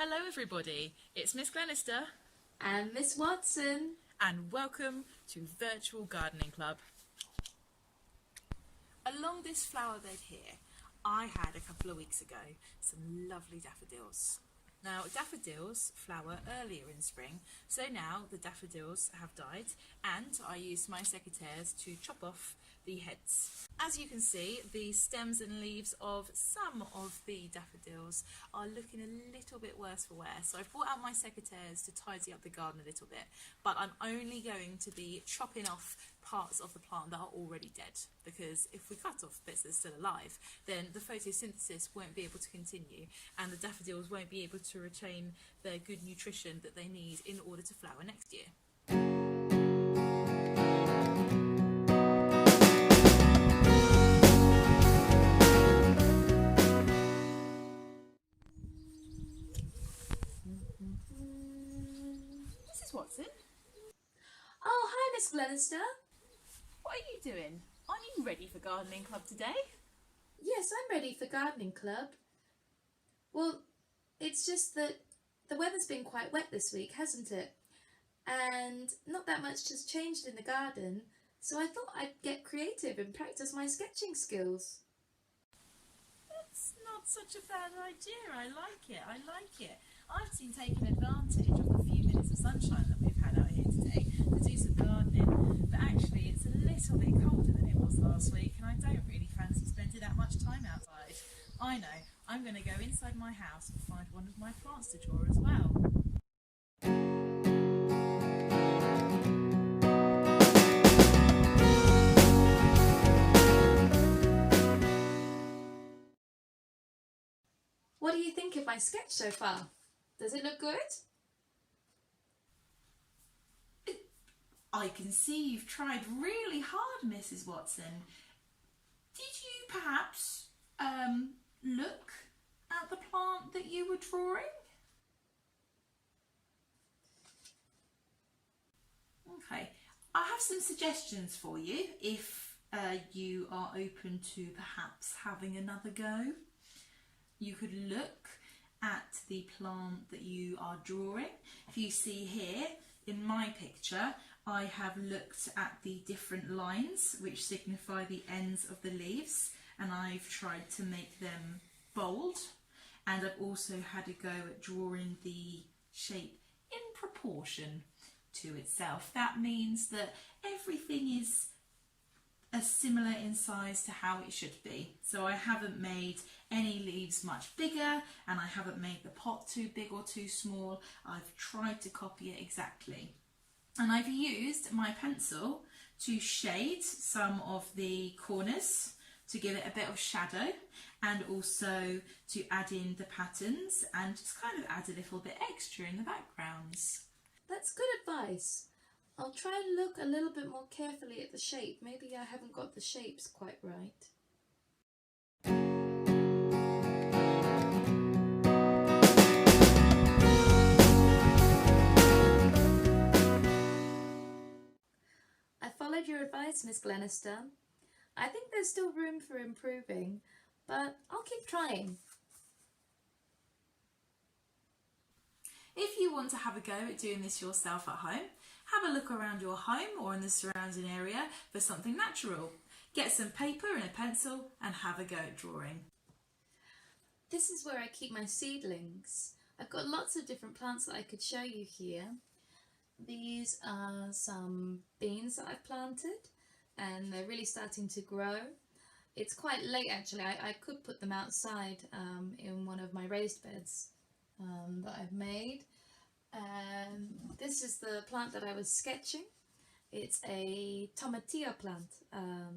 Hello everybody, it's Miss Glenister And Miss Watson. and welcome to Virtual Gardening Club. Along this flower bed here, I had a couple of weeks ago some lovely daffodils. Now daffodils flower earlier in spring, so now the daffodils have died and I used my secateurs to chop off the heads. As you can see, the stems and leaves of some of the daffodils are looking a little bit worse for wear, so I've brought out my secateurs to tidy up the garden a little bit, but I'm only going to be chopping off parts of the plant that are already dead, because if we cut off bits that are still alive, then the photosynthesis won't be able to continue and the daffodils won't be able to retain their good nutrition that they need in order to flower next year. Mrs. Watson, Oh, hi, Miss Glenister. what are you doing? Aren't you ready for gardening club today? Yes, I'm ready for gardening club. Well, it's just that the weather's been quite wet this week, hasn't it? And not that much has changed in the garden, so I thought I'd get creative and practice my sketching skills. That's not such a bad idea. I like it. I've been taking advantage of the few minutes of sunshine that we've had out here today to do some gardening. But actually, it's a little bit colder than it was last week, and I don't really fancy spending that much time outside. I know. I'm going to go inside my house and find one of my plants to draw as well. What do you think of my sketch so far? Does it look good? I can see you've tried really hard, Mrs. Watson. Did you perhaps look at the plant that you were drawing? Okay, I have some suggestions for you if you are open to perhaps having another go. You could look at the plant that you are drawing. If you see here in my picture, I have looked at the different lines which signify the ends of the leaves, and I've tried to make them bold, and I've also had a go at drawing the shape in proportion to itself. That means that everything is similar in size to how it should be. So I haven't made any leaves much bigger, and I haven't made the pot too big or too small. I've tried to copy it exactly. And I've used my pencil to shade some of the corners to give it a bit of shadow, and also to add in the patterns and just kind of add a little bit extra in the backgrounds. That's good advice. I'll try and look a little bit more carefully at the shape. Maybe I haven't got the shapes quite right. I followed your advice, Miss Glenister. I think there's still room for improving, but I'll keep trying. If you want to have a go at doing this yourself at home, have a look around your home or in the surrounding area for something natural. Get some paper and a pencil and have a go at drawing. This is where I keep my seedlings. I've got lots of different plants that I could show you here. These are some beans that I've planted, and they're really starting to grow. It's quite late actually. I could put them outside in one of my raised beds that I've made. This is the plant that I was sketching. It's a tomatillo plant,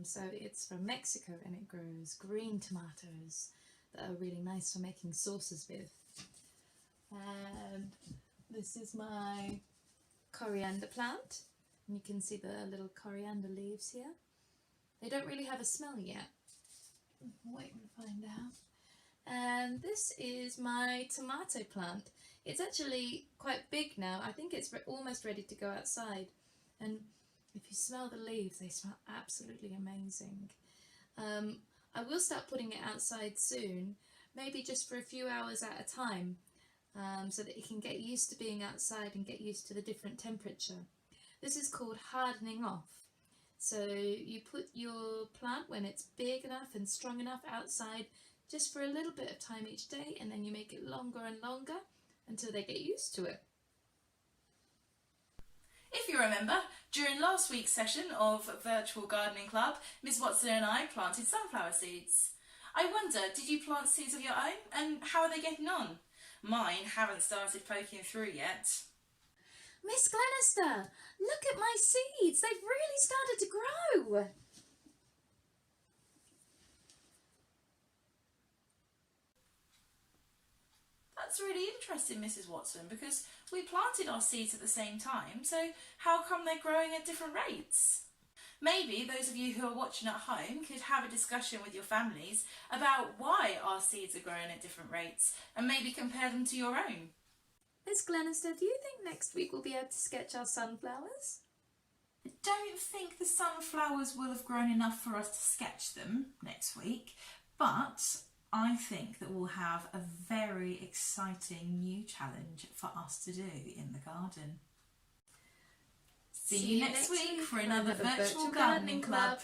so it's from Mexico, and it grows green tomatoes that are really nice for making sauces with. And this is my coriander plant, and you can see the little coriander leaves here. They don't really have a smell yet. I'm waiting to find out. And this is my tomato plant. It's actually quite big now. I think it's almost ready to go outside, and if you smell the leaves, they smell absolutely amazing. I will start putting it outside soon, maybe just for a few hours at a time, so that it can get used to being outside and get used to the different temperature. This is called hardening off. So you put your plant when it's big enough and strong enough outside just for a little bit of time each day, and then you make it longer and longer until they get used to it. If you remember, during last week's session of Virtual Gardening Club, Ms Watson and I planted sunflower seeds. I wonder, did you plant seeds of your own, and how are they getting on? Mine haven't started poking through yet. Miss Glenister, look at my seeds. They've really started to grow. That's really interesting, Mrs Watson, because we planted our seeds at the same time, so how come they're growing at different rates? Maybe those of you who are watching at home could have a discussion with your families about why our seeds are growing at different rates, and maybe compare them to your own. Miss Glenister, do you think next week we'll be able to sketch our sunflowers? I don't think the sunflowers will have grown enough for us to sketch them next week, but I think that we'll have a very exciting new challenge for us to do in the garden. See you next week for another Virtual Gardening Club.